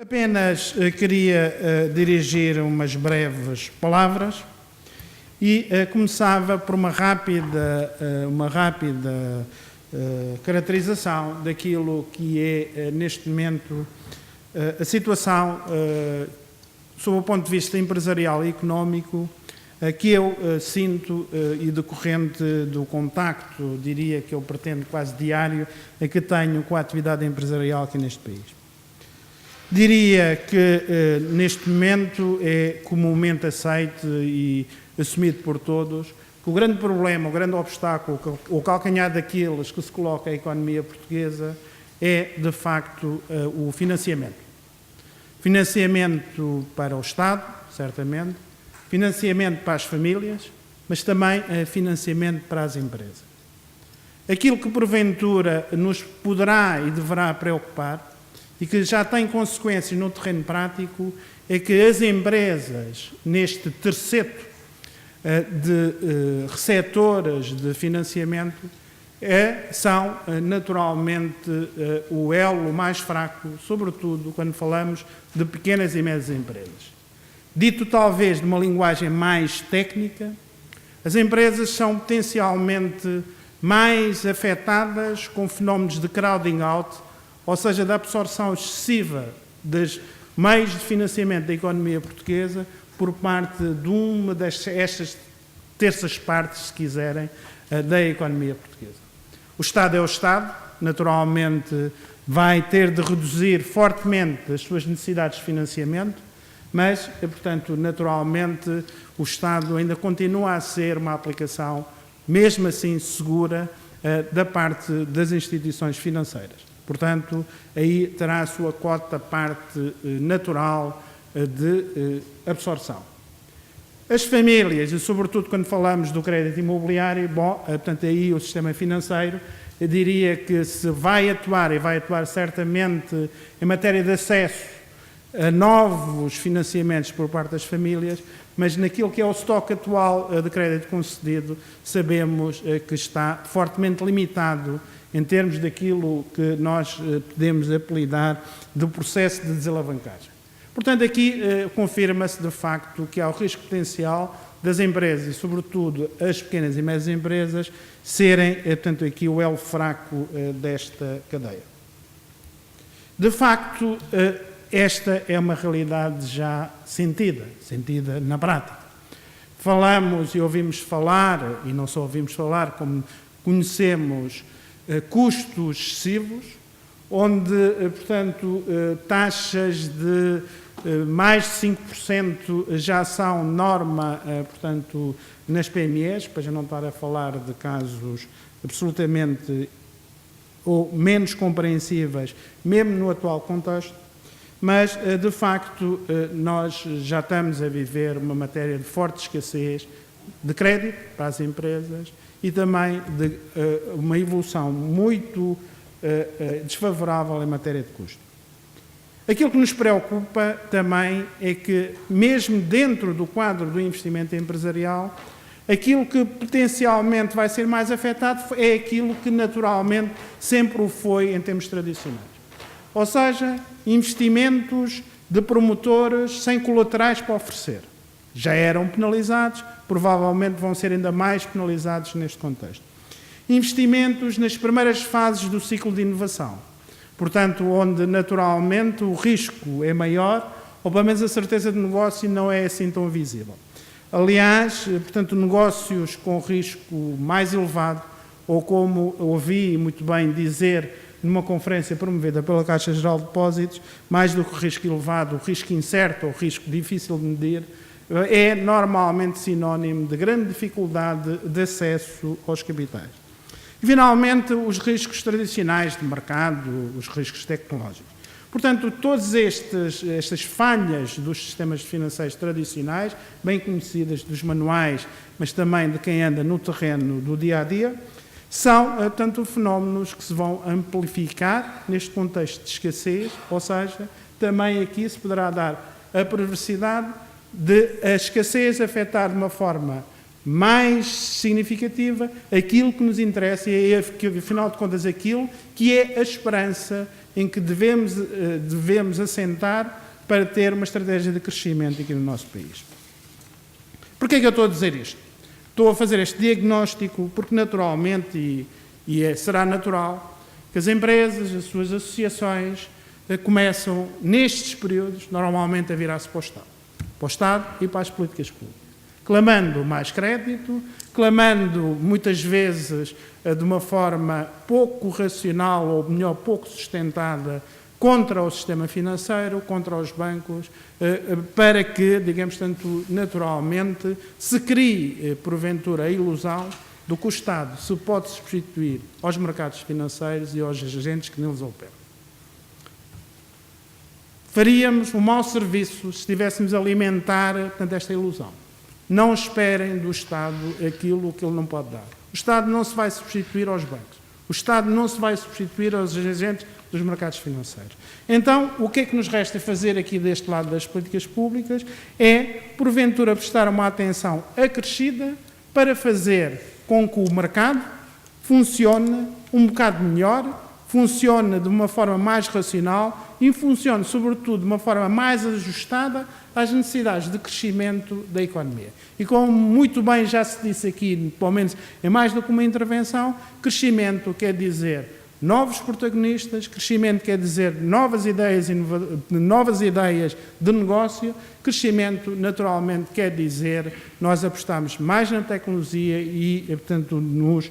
Apenas queria dirigir umas breves palavras e começava por uma rápida caracterização daquilo que é, neste momento, a situação, sob o ponto de vista empresarial e económico, que eu sinto e decorrente do contacto, diria que eu pretendo quase diário, que tenho com a atividade empresarial aqui neste país. Diria que, neste momento, é comumente aceite e assumido por todos que o grande problema, o grande obstáculo, o calcanhar daqueles que se coloca à economia portuguesa é, de facto, o financiamento. Financiamento para o Estado, certamente, financiamento para as famílias, mas também financiamento para as empresas. Aquilo que, porventura, nos poderá e deverá preocupar e que já tem consequências no terreno prático, é que as empresas, neste terceto de receptoras de financiamento, são naturalmente o elo mais fraco, sobretudo quando falamos de pequenas e médias empresas. Dito talvez de uma linguagem mais técnica, as empresas são potencialmente mais afetadas com fenómenos de crowding out, ou seja, da absorção excessiva dos meios de financiamento da economia portuguesa por parte de uma destas terças partes, se quiserem, da economia portuguesa. O Estado é o Estado, naturalmente vai ter de reduzir fortemente as suas necessidades de financiamento, mas, portanto, naturalmente, o Estado ainda continua a ser uma aplicação, mesmo assim, segura, da parte das instituições financeiras. Portanto, aí terá a sua cota parte natural de absorção. As famílias, e sobretudo quando falamos do crédito imobiliário, portanto, aí o sistema financeiro, eu diria que se vai atuar, e vai atuar certamente em matéria de acesso a novos financiamentos por parte das famílias, mas naquilo que é o estoque atual de crédito concedido, sabemos que está fortemente limitado em termos daquilo que nós podemos apelidar do processo de desalavancagem. Portanto, aqui confirma-se de facto que há o risco potencial das empresas, e sobretudo as pequenas e médias empresas, serem, portanto, aqui o elo fraco desta cadeia. De facto, esta é uma realidade já sentida na prática. Falamos e ouvimos falar, e não só ouvimos falar, como conhecemos, custos excessivos, onde, portanto, taxas de mais de 5% já são norma, portanto, nas PMEs, para já não estar a falar de casos absolutamente ou menos compreensíveis, mesmo no atual contexto, mas, de facto, nós já estamos a viver uma matéria de forte escassez de crédito para as empresas e também de uma evolução muito desfavorável em matéria de custo. Aquilo que nos preocupa também é que, mesmo dentro do quadro do investimento empresarial, aquilo que potencialmente vai ser mais afetado é aquilo que naturalmente sempre o foi em termos tradicionais. Ou seja, investimentos de promotores sem colaterais para oferecer. Já eram penalizados, provavelmente vão ser ainda mais penalizados neste contexto. Investimentos nas primeiras fases do ciclo de inovação, portanto, onde naturalmente o risco é maior, ou pelo menos a certeza de negócio não é assim tão visível. Aliás, portanto, negócios com risco mais elevado, ou como ouvi muito bem dizer numa conferência promovida pela Caixa Geral de Depósitos, mais do que o risco elevado, o risco incerto, ou o risco difícil de medir, é normalmente sinónimo de grande dificuldade de acesso aos capitais. E, finalmente, os riscos tradicionais de mercado, os riscos tecnológicos. Portanto, todas estas falhas dos sistemas financeiros tradicionais, bem conhecidas dos manuais, mas também de quem anda no terreno do dia-a-dia, são, portanto, fenómenos que se vão amplificar neste contexto de escassez, ou seja, também aqui se poderá dar a perversidade de a escassez afetar de uma forma mais significativa, aquilo que nos interessa e é, afinal de contas, aquilo que é a esperança em que devemos assentar para ter uma estratégia de crescimento aqui no nosso país. Porquê é que eu estou a dizer isto? Estou a fazer este diagnóstico porque, naturalmente, será natural, que as empresas, as suas associações, começam, nestes períodos, normalmente a virar-se para o Estado e para as políticas públicas, clamando mais crédito, clamando, muitas vezes, de uma forma pouco racional, ou melhor, pouco sustentada, contra o sistema financeiro, contra os bancos, para que, digamos, tanto naturalmente, se crie, porventura, a ilusão do que o Estado se pode substituir aos mercados financeiros e aos agentes que neles operam. Faríamos um mau serviço se estivéssemos a alimentar, portanto, esta ilusão. Não esperem do Estado aquilo que ele não pode dar. O Estado não se vai substituir aos bancos. O Estado não se vai substituir aos agentes dos mercados financeiros. Então, o que é que nos resta fazer aqui deste lado das políticas públicas é, porventura, prestar uma atenção acrescida para fazer com que o mercado funcione um bocado melhor, funcione de uma forma mais racional e funcione, sobretudo, de uma forma mais ajustada às necessidades de crescimento da economia. E como muito bem já se disse aqui, pelo menos em mais do que uma intervenção, crescimento quer dizer novos protagonistas, crescimento quer dizer novas ideias de negócio, crescimento, naturalmente, quer dizer nós apostamos mais na tecnologia e, portanto, nos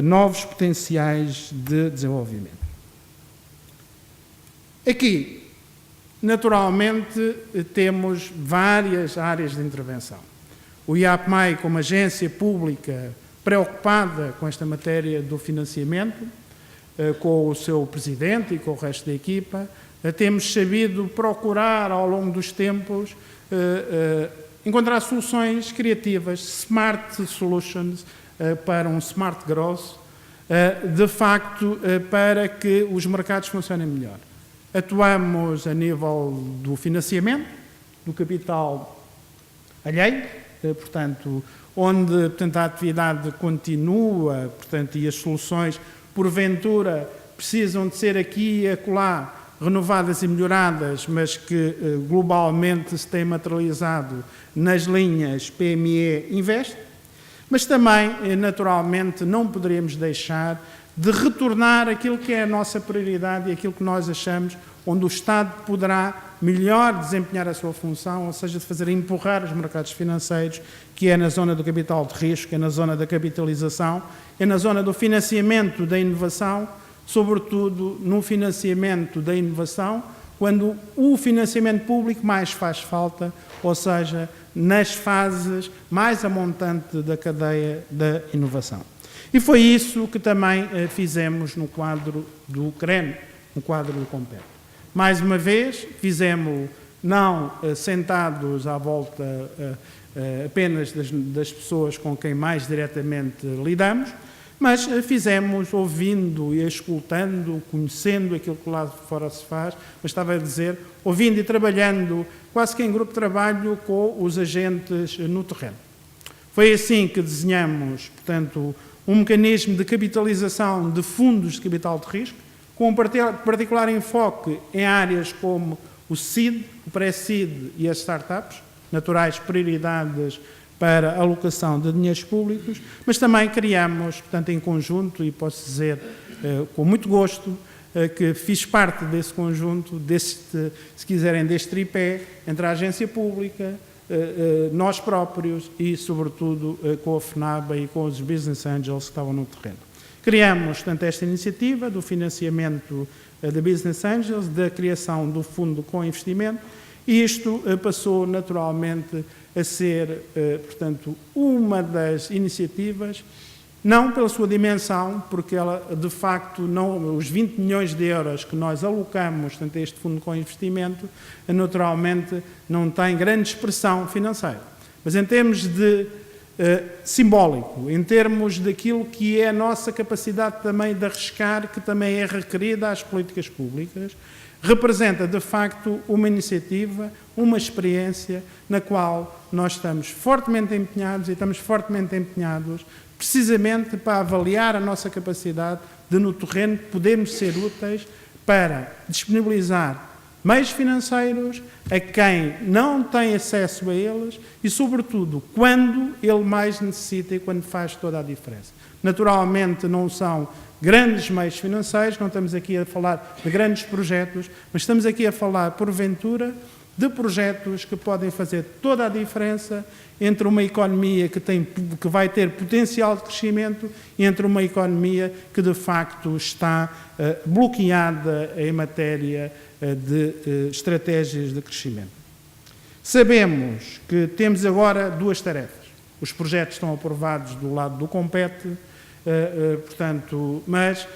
novos potenciais de desenvolvimento. Aqui, naturalmente, temos várias áreas de intervenção. O IAPMEI, como agência pública preocupada com esta matéria do financiamento, com o seu presidente e com o resto da equipa, temos sabido procurar, ao longo dos tempos, encontrar soluções criativas, smart solutions, para um smart growth, de facto, para que os mercados funcionem melhor. Atuamos a nível do financiamento, do capital alheio, portanto, onde, portanto, a atividade continua, portanto, e as soluções, porventura, precisam de ser aqui e acolá renovadas e melhoradas, mas que globalmente se têm materializado nas linhas PME Invest. Mas também, naturalmente, não poderíamos deixar de retornar aquilo que é a nossa prioridade e aquilo que nós achamos onde o Estado poderá melhor desempenhar a sua função, ou seja, de fazer empurrar os mercados financeiros, que é na zona do capital de risco, é na zona da capitalização, é na zona do financiamento da inovação, sobretudo no financiamento da inovação, quando o financiamento público mais faz falta, ou seja, nas fases mais a montante da cadeia da inovação. E foi isso que também fizemos no quadro do CREN, no quadro do Compete. Mais uma vez, fizemos não sentados à volta apenas das pessoas com quem mais diretamente lidamos, mas fizemos ouvindo e escutando, conhecendo aquilo que lá fora se faz, mas estava a dizer, ouvindo e trabalhando quase que em grupo de trabalho com os agentes no terreno. Foi assim que desenhamos, portanto, um mecanismo de capitalização de fundos de capital de risco, com um particular enfoque em áreas como o SEED, o pré-SEED e as startups, naturais prioridades para a alocação de dinheiros públicos, mas também criamos, portanto, em conjunto, e posso dizer com muito gosto, que fiz parte desse conjunto, se quiserem, deste tripé, entre a agência pública, nós próprios e, sobretudo, com a FNABA e com os Business Angels que estavam no terreno. Criamos, portanto, esta iniciativa do financiamento da Business Angels, da criação do fundo com investimento, e isto passou, naturalmente, a ser, portanto, uma das iniciativas, não pela sua dimensão, porque ela, de facto, não, os 20 milhões de euros que nós alocamos, portanto, a este fundo com investimento, naturalmente, não tem grande expressão financeira. Mas em termos de simbólico, em termos daquilo que é a nossa capacidade também de arriscar, que também é requerida às políticas públicas, representa, de facto, uma iniciativa uma experiência na qual nós estamos fortemente empenhados precisamente para avaliar a nossa capacidade de, no terreno, podermos ser úteis para disponibilizar meios financeiros a quem não tem acesso a eles e, sobretudo, quando ele mais necessita e quando faz toda a diferença. Naturalmente, não são grandes meios financeiros, não estamos aqui a falar de grandes projetos, mas estamos aqui a falar, porventura, de projetos que podem fazer toda a diferença entre uma economia que vai ter potencial de crescimento e entre uma economia que, de facto, está bloqueada em matéria de estratégias de crescimento. Sabemos que temos agora duas tarefas. Os projetos estão aprovados do lado do Compete, portanto, mas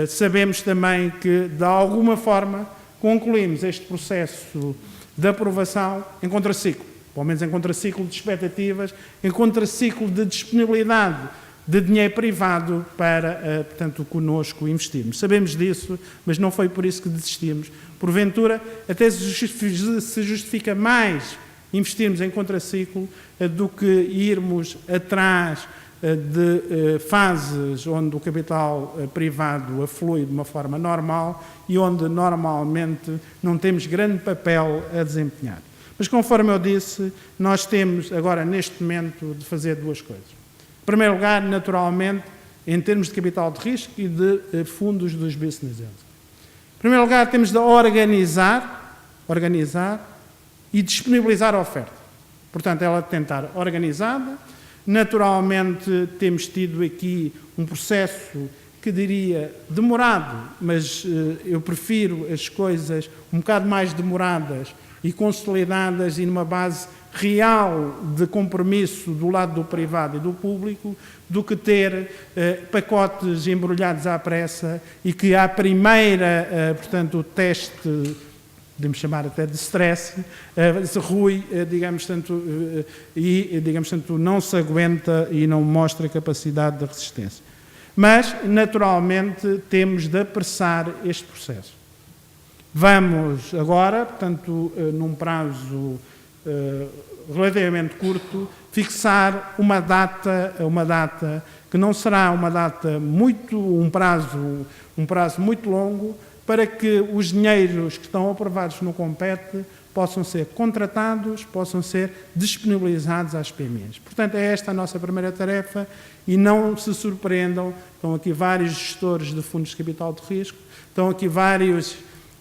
sabemos também que, de alguma forma, concluímos este processo de aprovação em contraciclo, pelo menos em contraciclo de expectativas, em contraciclo de disponibilidade de dinheiro privado para, portanto, connosco investirmos. Sabemos disso, mas não foi por isso que desistimos. Porventura, até se justifica mais investirmos em contraciclo do que irmos atrás de fases onde o capital privado aflui de uma forma normal e onde normalmente não temos grande papel a desempenhar. Mas, conforme eu disse, nós temos agora, neste momento, de fazer duas coisas. Em primeiro lugar, naturalmente, em termos de capital de risco e de fundos dos business angels. Em primeiro lugar, temos de organizar e disponibilizar a oferta. Portanto, ela tem de estar organizada. Naturalmente, temos tido aqui um processo que diria demorado, mas eu prefiro as coisas um bocado mais demoradas e consolidadas e numa base real de compromisso do lado do privado e do público, do que ter pacotes embrulhados à pressa e que à primeira, portanto, o teste, podemos chamar até de stress, se rui, digamos tanto, não se aguenta e não mostra capacidade de resistência. Mas, naturalmente, temos de apressar este processo. Vamos agora, portanto, num prazo relativamente curto, fixar uma data que não será uma data um prazo muito longo, para que os dinheiros que estão aprovados no Compete possam ser contratados, possam ser disponibilizados às PMEs. Portanto, é esta a nossa primeira tarefa e não se surpreendam, estão aqui vários gestores de fundos de capital de risco, estão aqui vários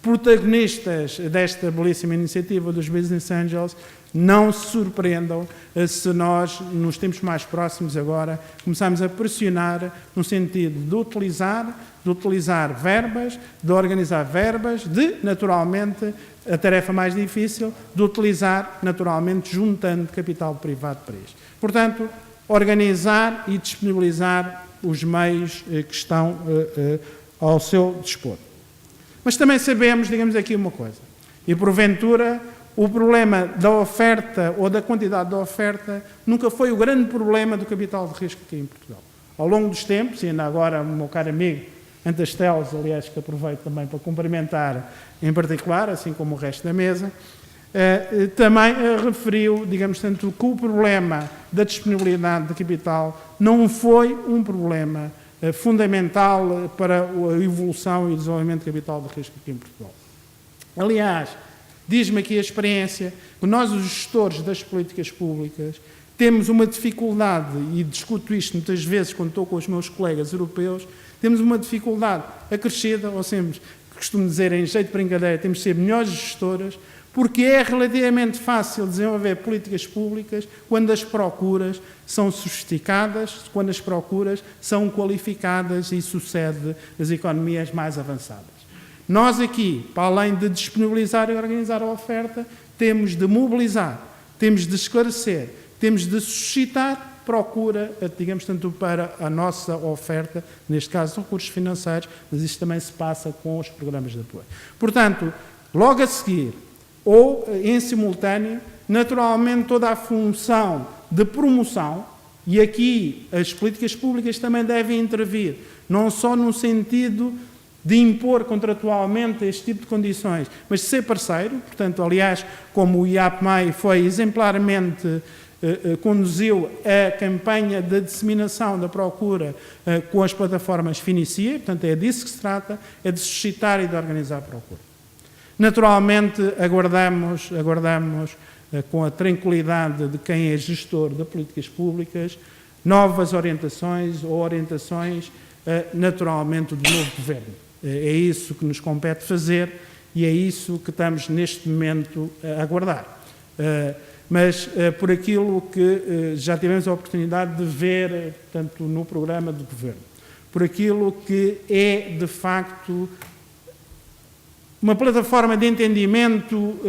protagonistas desta belíssima iniciativa dos Business Angels, não se surpreendam se nós, nos tempos mais próximos agora, começarmos a pressionar no sentido de utilizar verbas, de organizar verbas, de, naturalmente, a tarefa mais difícil, de utilizar, naturalmente, juntando capital privado para isto. Portanto, organizar e disponibilizar os meios que estão ao seu dispor. Mas também sabemos, digamos aqui uma coisa, e porventura o problema da oferta ou da quantidade da oferta nunca foi o grande problema do capital de risco aqui em Portugal. Ao longo dos tempos, e ainda agora o meu caro amigo Antas Teles, aliás, que aproveito também para cumprimentar em particular, assim como o resto da mesa, também referiu, digamos, tanto que o problema da disponibilidade de capital não foi um problema fundamental para a evolução e o desenvolvimento de capital de risco aqui em Portugal. Aliás, diz-me aqui a experiência que nós, os gestores das políticas públicas, temos uma dificuldade, e discuto isto muitas vezes quando estou com os meus colegas europeus, temos uma dificuldade acrescida, ou sempre, costumo dizer em jeito de brincadeira, temos de ser melhores gestoras, porque é relativamente fácil desenvolver políticas públicas quando as procuras são sofisticadas, quando as procuras são qualificadas e sucede as economias mais avançadas. Nós aqui, para além de disponibilizar e organizar a oferta, temos de mobilizar, temos de esclarecer, temos de suscitar procura, digamos, tanto para a nossa oferta, neste caso recursos financeiros, mas isto também se passa com os programas de apoio. Portanto, logo a seguir, ou em simultâneo, naturalmente toda a função de promoção, e aqui as políticas públicas também devem intervir, não só no sentido de impor contratualmente este tipo de condições, mas de ser parceiro, portanto, aliás, como o IAPMAI foi exemplarmente conduziu a campanha de disseminação da procura com as plataformas Finicia, portanto, é disso que se trata, é de suscitar e de organizar a procura. Naturalmente, aguardamos com a tranquilidade de quem é gestor de políticas públicas, novas orientações ou orientações, naturalmente, do novo governo. É isso que nos compete fazer e é isso que estamos, neste momento, a aguardar. Mas por aquilo que já tivemos a oportunidade de ver, portanto, no programa do Governo, por aquilo que é, de facto, uma plataforma de entendimento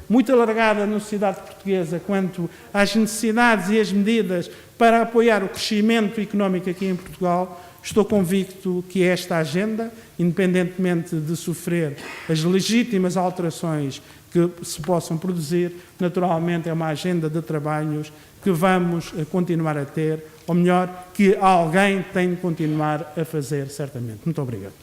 muito alargada na sociedade portuguesa quanto às necessidades e as medidas para apoiar o crescimento económico aqui em Portugal, estou convicto que esta agenda, independentemente de sofrer as legítimas alterações que se possam produzir, naturalmente é uma agenda de trabalhos que vamos continuar a ter, ou melhor, que alguém tem de continuar a fazer, certamente. Muito obrigado.